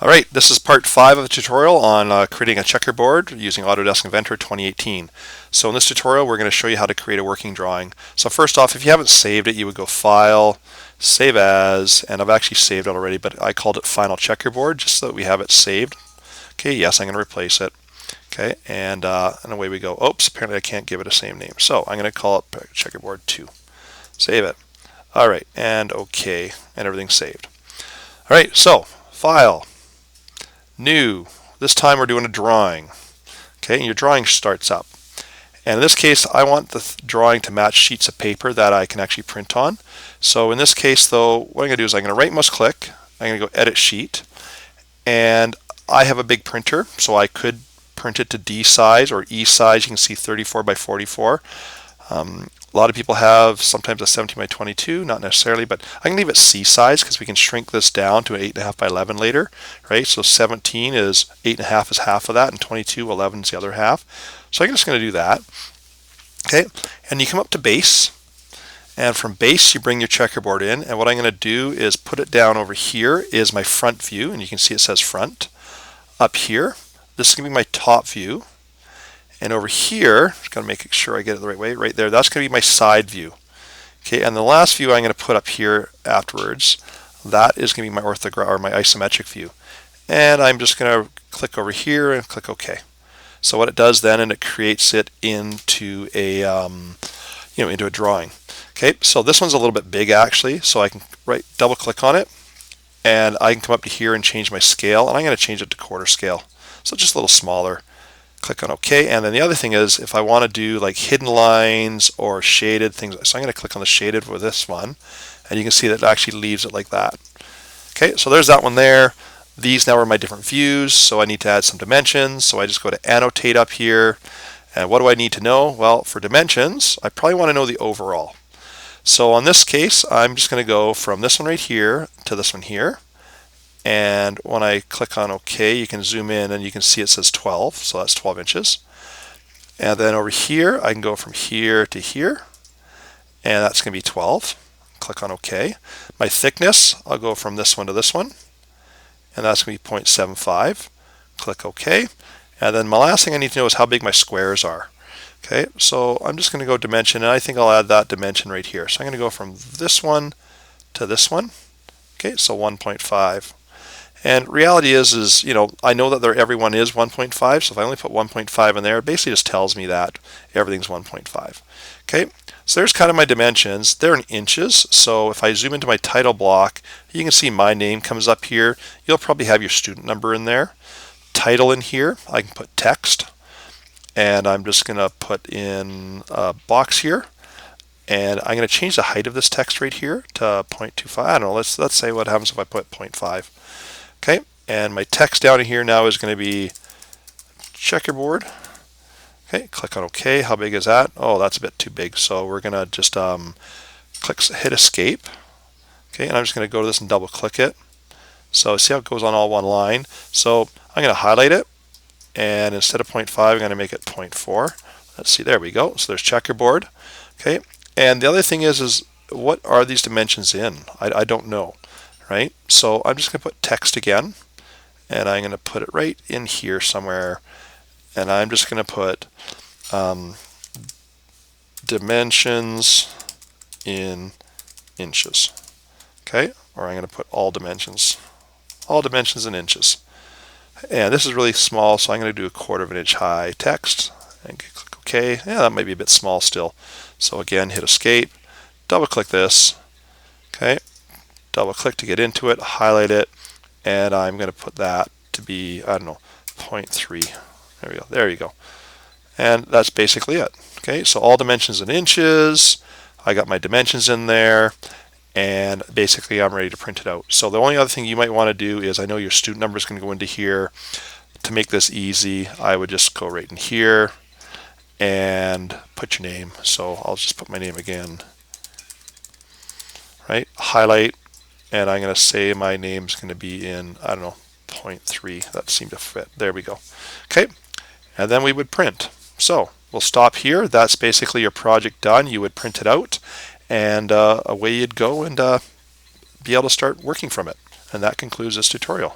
Alright, this is part 5 of the tutorial on creating a checkerboard using Autodesk Inventor 2018. So in this tutorial we're going to show you how to create a working drawing. So first off, if you haven't saved it, you would go File, Save As, and I've actually saved it already, but I called it Final Checkerboard just so that we have it saved. Okay, yes, I'm going to replace it. Okay, and away we go. Oops, apparently I can't give it a same name. So I'm going to call it Checkerboard 2. Save it. Alright, and OK, and everything's saved. Alright, so File. New. This time we're doing a drawing. Okay, and your drawing starts up. And in this case, I want the drawing to match sheets of paper that I can actually print on. So in this case, though, what I'm going to do is I'm going to right mouse click. I'm going to go Edit Sheet. And I have a big printer, so I could print it to D size or E size. You can see 34 by 44. A lot of people have sometimes a 17 by 22, not necessarily, but I can leave it C size because we can shrink this down to 8.5 by 11 later, right? So 17 is 8.5 is half of that, and 22, 11 is the other half. So I'm just going to do that. Okay, and you come up to base, and from base you bring your checkerboard in, and what I'm going to do is put it down over here is my front view, and you can see it says front. Up here, this is going to be my top view. And over here, just got to make sure I get it the right way, right there, that's going to be my side view. Okay, and the last view I'm going to put up here afterwards, that is going to be my orthograph or my isometric view. And I'm just going to click over here and click OK. So what it does then, and it creates it into a into a drawing. Okay, so this one's a little bit big actually, so I can double click on it, and I can come up to here and change my scale, and I'm going to change it to quarter scale, so just a little smaller. Click on OK, and then the other thing is if I want to do like hidden lines or shaded things, so I'm going to click on the shaded for this one, and you can see that it actually leaves it like that. Okay, so there's that one there. These now are my different views, so I need to add some dimensions, so I just go to annotate up here, and what do I need to know? Well, for dimensions, I probably want to know the overall. So on this case, I'm just going to go from this one right here to this one here. And when I click on OK, you can zoom in and you can see it says 12, so that's 12 inches. And then over here, I can go from here to here, and that's going to be 12. Click on OK. My thickness, I'll go from this one to this one, and that's going to be 0.75. Click OK. And then my last thing I need to know is how big my squares are. Okay, so I'm just going to go dimension, and I think I'll add that dimension right here. So I'm going to go from this one to this one. Okay, so 1.5. And reality is I know that everyone is 1.5, so if I only put 1.5 in there, it basically just tells me that everything's 1.5. Okay, so there's kind of my dimensions. They're in inches, so if I zoom into my title block, you can see my name comes up here. You'll probably have your student number in there. Title in here, I can put text, and I'm just going to put in a box here. And I'm going to change the height of this text right here to 0.25. I don't know, let's say what happens if I put 0.5. Okay, and my text down here now is going to be checkerboard. Okay, click on OK. How big is that? Oh, that's a bit too big. So we're going to just hit escape. Okay, and I'm just going to go to this and double click it. So see how it goes on all one line. So I'm going to highlight it, and instead of 0.5, I'm going to make it 0.4. Let's see, there we go. So there's checkerboard. Okay, and the other thing is what are these dimensions in? I don't know. Right? So I'm just going to put text again, and I'm going to put it right in here somewhere, and I'm just going to put dimensions in inches. Okay? Or I'm going to put all dimensions in inches. And this is really small, so I'm going to do 1/4 inch high text, and click OK. Yeah, that might be a bit small still. So again, hit escape, double click this. Okay? Double click to get into it, highlight it, and I'm going to put that to be, I don't know, 0.3. There we go. There you go. And that's basically it. Okay, so all dimensions in inches. I got my dimensions in there, and basically I'm ready to print it out. So the only other thing you might want to do is, I know your student number is going to go into here. To make this easy, I would just go right in here and put your name. So I'll just put my name again. Right, highlight. And I'm going to say my name's going to be in, I don't know, 0.3. That seemed to fit. There we go. Okay, and then we would print. So we'll stop here. That's basically your project done. You would print it out, and away you'd go and be able to start working from it. And that concludes this tutorial.